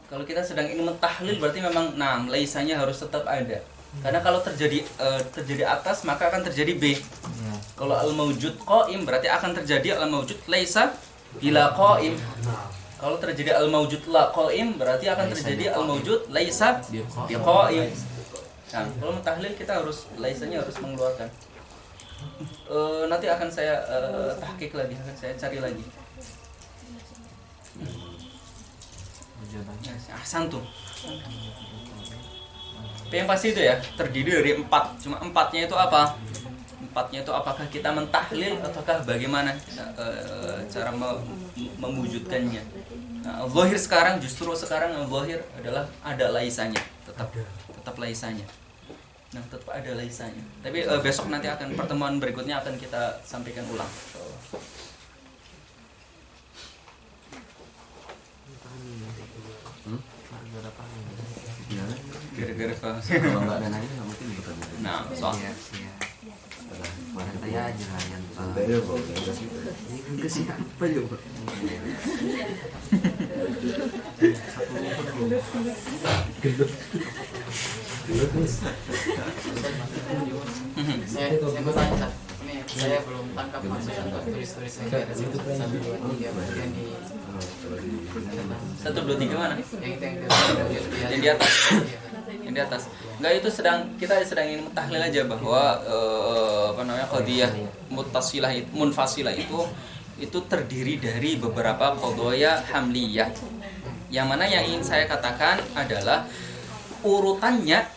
Kalau kita sedang ingin mentahlil berarti memang laisanya harus tetap ada. Karena kalau terjadi atas maka akan terjadi B. Kalau al-maujud qaim berarti akan terjadi al-maujud laisa bila qaim. Kalau terjadi al-maujud la qaim berarti akan terjadi al-maujud laisa bi qaim. Nah, kalau mentahlil kita harus laisanya harus mengeluarkan. Nanti akan saya tahqiq lagi, akan saya cari lagi. Ahsantum. Tapi yang pasti itu ya, terdiri dari 4. Cuma 4-nya itu apa? 4-nya itu apakah kita mentahlil ataukah bagaimana cara mewujudkannya. Nah, zahir sekarang zahir adalah ada laisanya, tetap laisanya. Nah, tetap ada laisanya. Tapi besok nanti akan pertemuan berikutnya akan kita sampaikan ulang. Gara-gara kalau nggak ada nanya nggak mungkin gitu. Nah, soalnya kemarin saya jangan Beda kok, ini ke siapa juga Saya mau tanya, ini saya belum tangkap maksudnya tulis-tulis yang ada di 1, 2, 3 bagian di 1, 2, 3 mana? yang Yang di atas. Yang di atas. Enggak, itu kita sedang ingin mentahlil aja bahwa qadhiyah muttasilah munfasilah itu terdiri dari beberapa qadhaya hamliyah. Yang mana yang ingin saya katakan adalah urutannya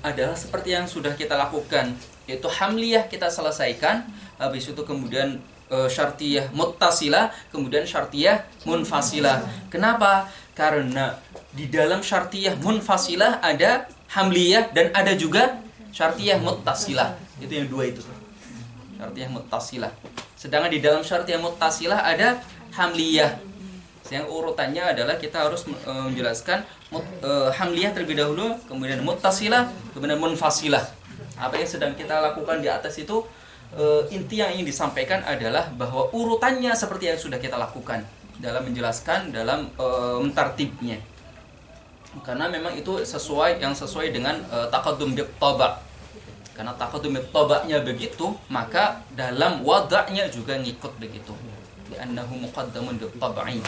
adalah seperti yang sudah kita lakukan, yaitu hamliyah kita selesaikan, habis itu kemudian syartiyah muttasilah, kemudian syartiyah munfasilah. Kenapa? Karena di dalam syartiyah munfasilah ada hamliyah dan ada juga syartiyah muttasilah. Itu yang dua itu. Syartiyah muttasilah. Sedangkan di dalam syartiyah muttasilah ada hamliyah. Yang urutannya adalah kita harus menjelaskan hamliyah terlebih dahulu, kemudian muttasilah, kemudian munfasilah. Apa yang sedang kita lakukan di atas itu inti yang ingin disampaikan adalah bahwa urutannya seperti yang sudah kita lakukan dalam menjelaskan, dalam mentartibnya. Karena memang itu sesuai dengan taqaddum bit-taba'. Karena taqaddum bit-taba'nya begitu, maka dalam wada'nya juga ngikut begitu. Li'annahu muqaddamun bit-tab'i.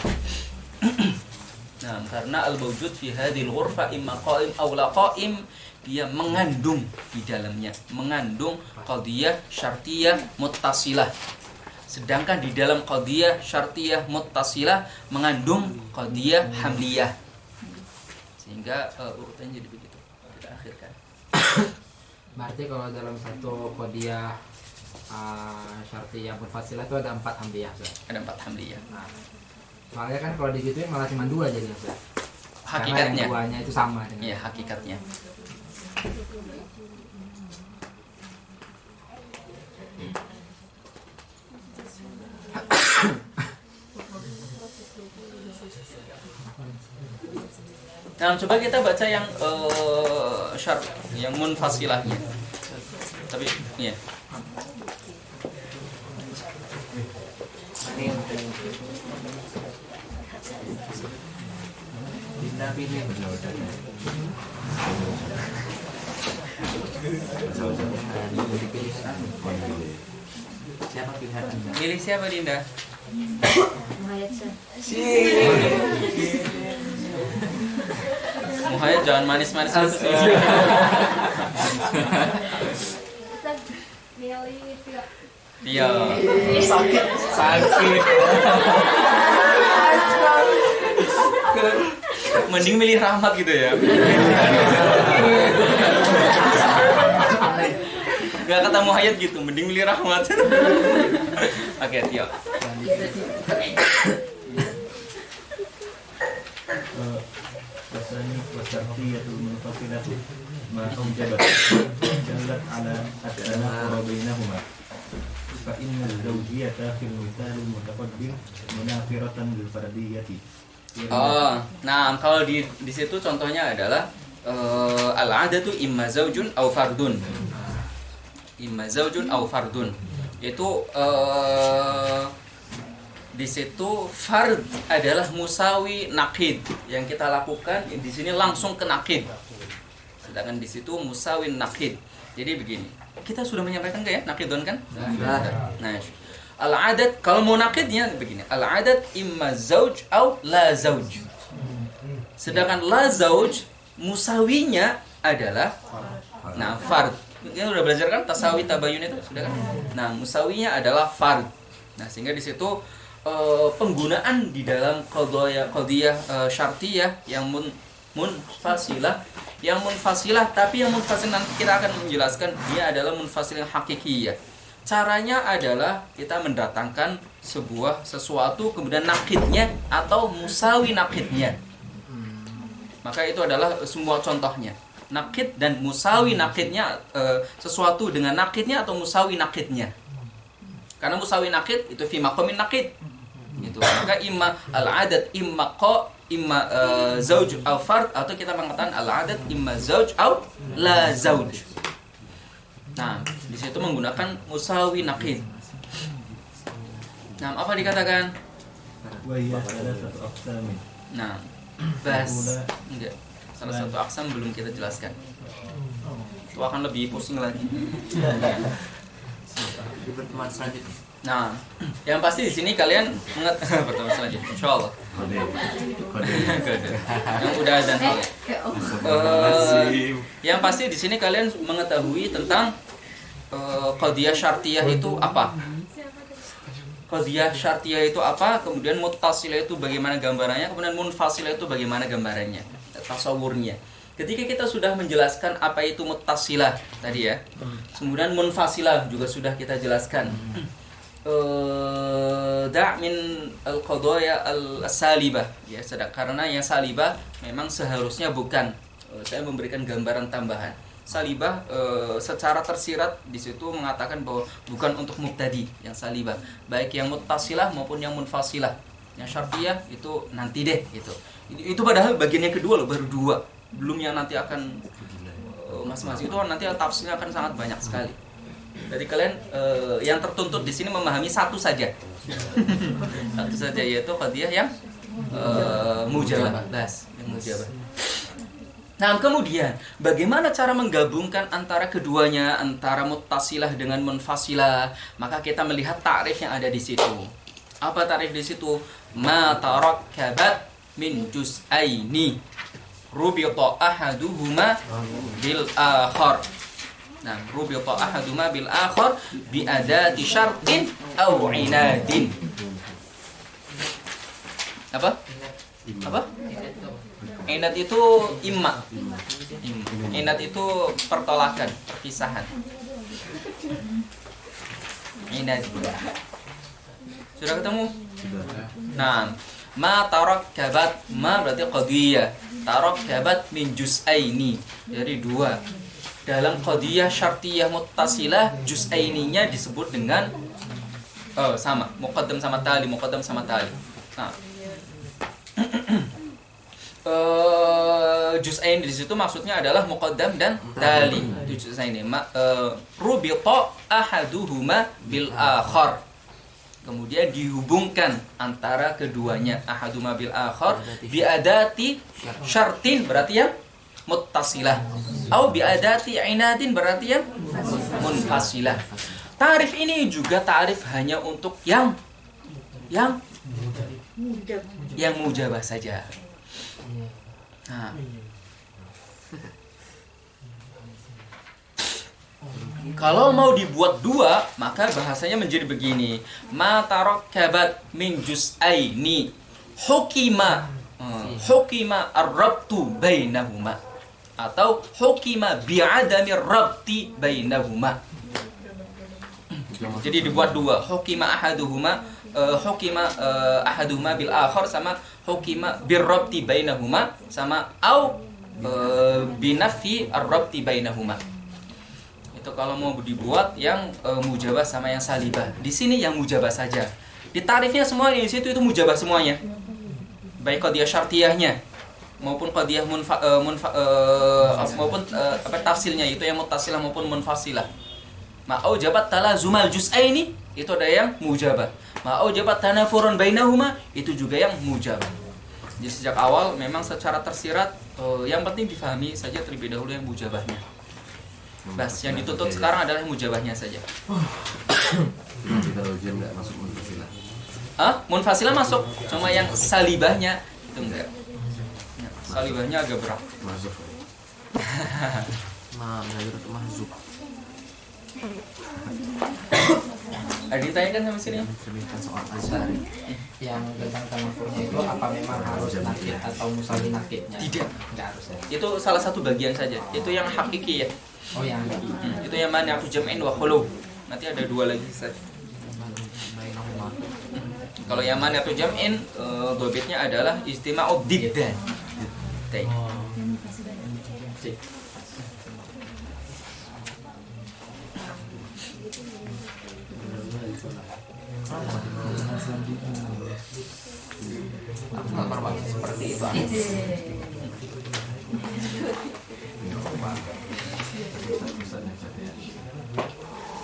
Nah, karena al-mawjud fi hadhil ghurfa imma qa'im aw la qa'im, dia mengandung di dalamnya, mengandung qadhiyah syartiyah muttasilah. Sedangkan di dalam qadhiyah syartiyah muttasilah mengandung qadhiyah hamliyah. Sehingga urutannya jadi begitu. Kita akhirkan. Berarti kalau dalam satu qadhiyah syartiyah munfasilah itu ada 4 hamliyah, Ustaz. Ada 4 hamliyah. Nah, soalnya kan kalau digituin malah cuma 2 jadinya, Ustaz. Hakikatnya. Karena yang 2-nya itu sama dengan. Iya, hakikatnya. Nah, coba kita baca yang yang munfasilahnya. Tapi iya. siapa pilihan Anda? Pilih siapa, Dinda? Muhayat jangan manis-manis gitu. Iya. Sakit. Mending milih Rahmat gitu ya. Gak kata Muhayat gitu, mending milih Rahmat. Oke, Tio. wasartiyatul munfasilatu ma aujabat jallat ala adana qurabainahuma fa inna zawjiyata fil mithalil mutaqaddim munafiratan bil fardiyati. Nah, kalau di situ contohnya adalah al-'adatu imma zaujun aw fardun. Imma zaujun aw fardun. Itu di situ fard adalah musawi naqid. Yang kita lakukan di sini langsung ke naqid. Sedangkan di situ musawi naqid. Jadi begini. Kita sudah menyampaikan enggak ya naqidun kan? Sudah. Nah, al-adat kalau mau naqidnya begini. Al-adat imma zauj au la zauj. Sedangkan la zauj musawinya adalah fard. Kita udah belajar kan tasawi tabayun itu sudah kan? Nah, musawinya adalah fard. Nah, sehingga di situ penggunaan di dalam qadiyah syartiyah yang munfasilah tapi yang munfasilah nanti kita akan menjelaskan dia adalah munfasilah hakikiyah. Caranya adalah kita mendatangkan sesuatu kemudian nakidnya atau musawi nakidnya. Maka itu adalah semua contohnya. Nakid dan musawi nakidnya, sesuatu dengan nakidnya atau musawi nakidnya. Karena musawi nakid itu fi maqamin nakid. Gitu. Maka imma al-adat imma zauj au fard, atau kita mengatakan al-adat imma zauj au la zauj. Nah, di situ menggunakan musawi nakid. Nah, apa dikatakan? Wa hiya salah satu aqsamin. Nah, bas enggak. Salah satu aksam belum kita jelaskan. Itu akan lebih pusing lagi. Di pertemuan selanjutnya. Nah, yang pasti di sini kalian pertemuan selanjutnya, insyaallah. Kode. Yang udah azan soalnya. Yang pasti di sini kalian mengetahui tentang qadiyah syartiyah itu apa. Qadiyah syartiyah itu apa, kemudian muttasilah itu bagaimana gambarannya, kemudian munfasilah itu bagaimana gambarannya, tasawurnya. Ketika kita sudah menjelaskan apa itu muttasilah tadi ya, kemudian munfasilah juga sudah kita jelaskan. Min al-qadaya al-salibah ya, karena yang salibah memang seharusnya bukan, saya memberikan gambaran tambahan. Salibah secara tersirat di situ mengatakan bahwa bukan untuk mubtadi yang salibah, baik yang muttasilah maupun yang munfasilah. Yang syartiyah itu nanti deh gitu. Itu padahal bagian yang kedua loh, baru 2. Belum yang nanti akan masing-masing itu nanti tafsirnya akan sangat banyak sekali. Jadi kalian yang tertuntut di sini memahami satu saja. Satu saja, yaitu qadiyah yang mujabah, yang mujabah. Nah, kemudian bagaimana cara menggabungkan antara keduanya, antara muttasilah dengan munfasilah? Maka kita melihat ta'rif yang ada di situ. Apa ta'rif di situ? Ma tarakkabat min juz'aini rubita ahaduhuma bil akhar. Nah, rubita ahaduhuma bil akhar bi adati syartin aw inadin. Apa? Inat itu imma. Inat itu pertolakan, perpisahan. Inat. Sudah ketemu? Nah, ma tarakkabat, ma berarti qadiyah. Tarakkabat min juz'aini, dari 2. Dalam qadiyah syartiyah muttasilah, juz'aininya disebut dengan sama, muqaddam sama tali. Nah, juz'ain di situ maksudnya adalah muqaddam dan tali. Itu juz'ain ini. Rubita ahaduhuma bil akhar. Kemudian dihubungkan antara keduanya, ahaduma bil akhar bi adati syartin, berarti yang muttasilah, atau bi adati inadin, berarti yang munfasilah. Ta'rif ini juga ta'rif hanya untuk yang mujabah saja. Nah, kalau mau dibuat 2, maka bahasanya menjadi begini. Ma tarakkabat min juz'aini hukima ar-rabtu bainahuma, atau hukima bi'adami rabti bainahuma. Jadi dibuat 2, hukima ahaduhuma bil akhar, sama hukima birrabti bainahuma, sama au binafi ar-rabti bainahuma. Itu kalau mau dibuat yang mujabah sama yang salibah. Di sini yang mujabah saja. Di tarifnya semua di situ itu mujabah semuanya. Baik qadiyah syartiyahnya maupun qadiyah maupun tafsilnya, itu yang muttasilah maupun munfasilah. Ma'au jabat talazumal juz'aini, itu ada yang mujabah. Ma'aujabat tanafurun bainahuma itu juga yang mujabah. Jadi sejak awal memang secara tersirat yang penting difahami saja terlebih dahulu yang mujabahnya. Bas, yang dituntut sekarang adalah yang mujabahnya saja. Nanti kalau ujian nggak masuk munfasilah. Munfasilah masuk, cuma yang salibahnya itu enggak. Salibahnya agak berat. Masuk. Masuk. Ada ditanyakan sama sini? Cerita soal Asy'ari. Yang tentang tanafurnya itu apa memang harus nakid atau musawi nakidnya? Tidak. Nggak harus ya. Itu salah satu bagian saja. Itu yang hakiki ya. Oh yang Itu yang mana aku jam'in wa khulu. Nanti ada dua lagi saja. Kalau yang mana aku jam'in dobitnya adalah istima'ud diddan. Baik. Seperti itu.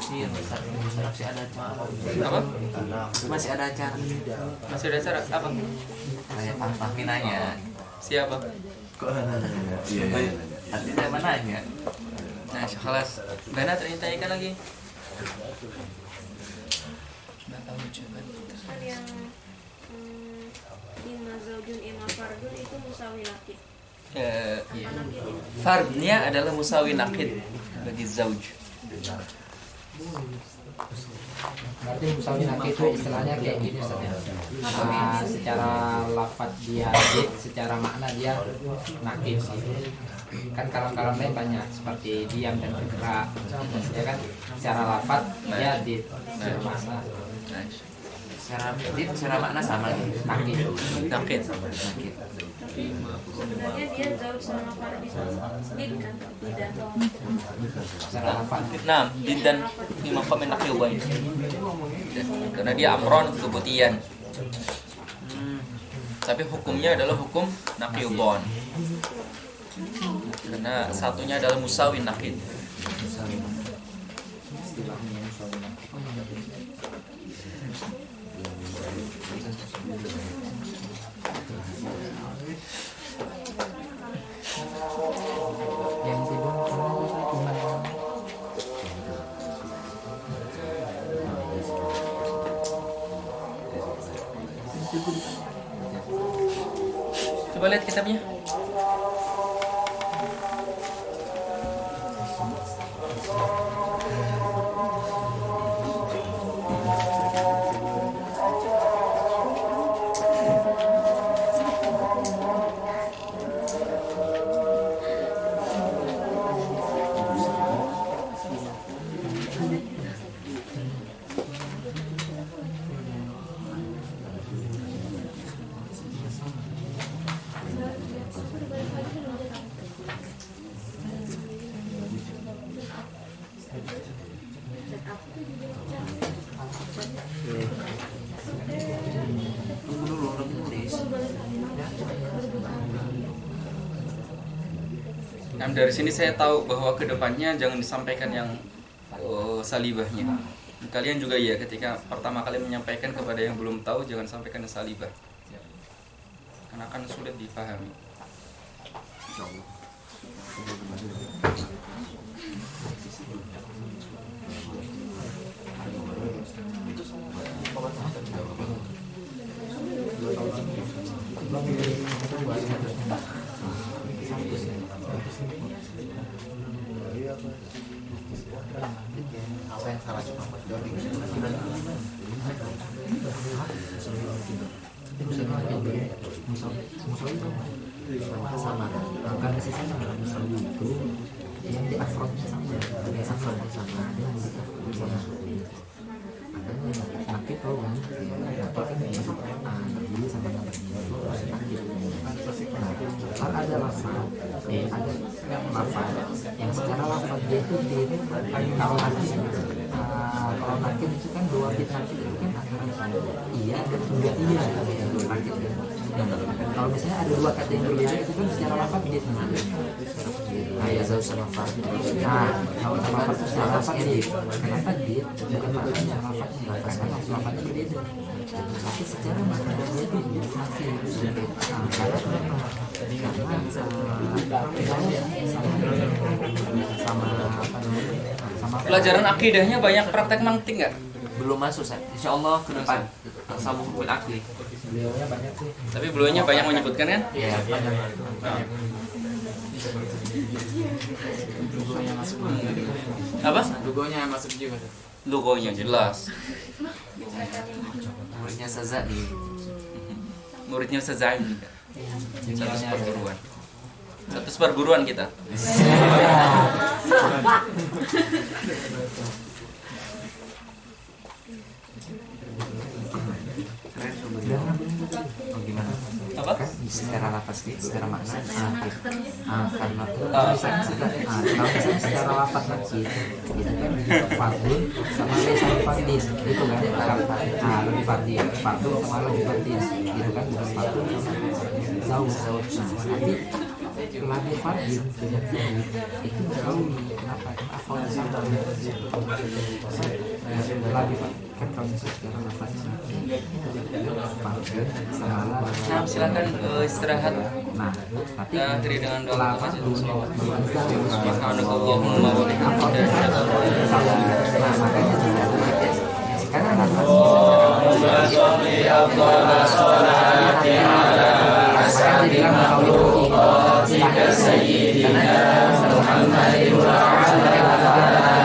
Iya, besar masih ada acara. Apa? Masih ada acara. Masih ada acara apa? Kayak Pak nanya. Siapa? Kok nanya? Iya. Tadi saya nanya. Nah, kelas. Bana tanyakan lagi. Nggak tahu coba. Kan yang imma zaujun imma fardun itu musawi nakid. Fardnya adalah musawi nakid bagi zauj. berarti musawi nakid itu istilahnya kayak gini Ustaz ya. Secara lafadz dia nakid, secara makna dia nakid. Kan kalam-kalam lain banyak seperti diam dan bergerak, ya kan? Secara lafadz dia di secara makna Secara makna sama gitu. nakid. Nakid. Sebenarnya dia zauj sama fardin kan tidak. Secara lafadz. Nah, dan di maqam naqiyain. Karena dia amron kebutian. Tapi hukumnya adalah hukum naqiyun. Karena satunya adalah musawin nakid. Yang tidur cuma Coba lihat kitabnya. Nah, dari sini saya tahu bahwa kedepannya jangan disampaikan yang salibahnya. Kalian juga ya, ketika pertama kali menyampaikan kepada yang belum tahu, jangan sampaikan yang salibah, karena akan sulit dipahami. Apa yang salah cuma sama bukan masih sama musawi itu yang di afrodnya sama sama makanya nakid tau kan nakid kan dulu sama kan ada lafaz ada lafaz yang secara lafaz dia itu kalau nakid itu kan dua bit nakid itu kan antara iya dan enggak iya nakid kan. Kalau misalnya ada dua kata yang berbeda itu kan secara lafaz dia namanya. Nah, ya jauh sama Fardi. Nah, sama-sama lafaz itu secara lafaz dia. Kenapa dia? Bukan maknanya lafaznya, karena lafaznya berbeda. Tapi secara makna dia itu nakir. Karena sama apa namanya? Sama Pelajaran akidahnya banyak praktek mantik nggak? Belum masuk, Ustaz. Insyaallah ke depan sambung bil akli. beliaunya banyak sih. Tapi beliaunya banyak menyebutkan kan? Iya, banyak. Logonya masuk juga. Apa? Logonya masuk juga. Logonya jelas. Muridnya Sazali. Muridnya Sezaim juga. Satu Juniornya ada. seperguruan. Satu seperguruan kita. Keren tuh beliau. Oh, gimana? Apa? Kan secara lafaz nih, secara makna nakir. Karena Ah. Kalau misalnya secara lafaz nakir itu kan fardun sama laysa fardin itu kan lebih fardin fardun sama lebih fardin itu kan bukan fardun sama jauh tapi lebih fardin dengan jauh itu jauh kenapa afal sama lebih kan kalau misalnya secara lafaz nakir fardun sama Nah, silakan istirahat. nah tapi Kita akhiri dengan doa lafaz aja. dulu Subhanakallahumma wa bihamdika asyhadu an la ilaha nah makanya sekarang Muhammadin wa ala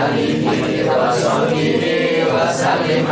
alihi wa sahbihi wa sallim